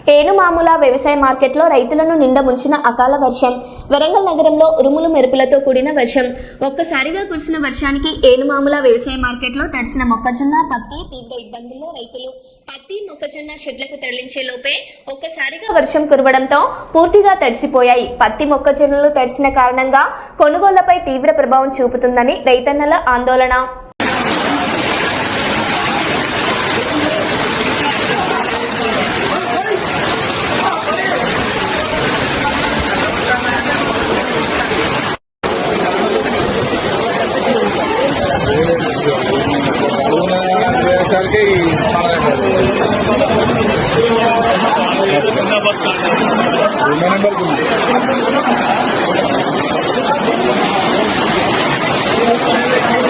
ఏనుమాముల వ్యవసాయ మార్కెట్లో రైతులను నిండా ముంచిన అకాల వర్షం. వరంగల్ నగరంలో ఉరుములు మెరుపులతో కూడిన వర్షం. ఒక్కసారిగా కురిసిన వర్షానికి ఏనుమాముల వ్యవసాయ మార్కెట్లో తడిసిన మొక్కజొన్న, పత్తి తీవ్ర ఇబ్బందుల్లో రైతులు. పత్తి, మొక్కజొన్న షెడ్లకు తరలించే లోపే ఒక్కసారిగా వర్షం కురవడంతో పూర్తిగా తడిసిపోయాయి. పత్తి, మొక్కజొన్నలు తడిసిన కారణంగా కొనుగోళ్లపై తీవ్ర ప్రభావం చూపుతుందని రైతన్నల ఆందోళన. नंबर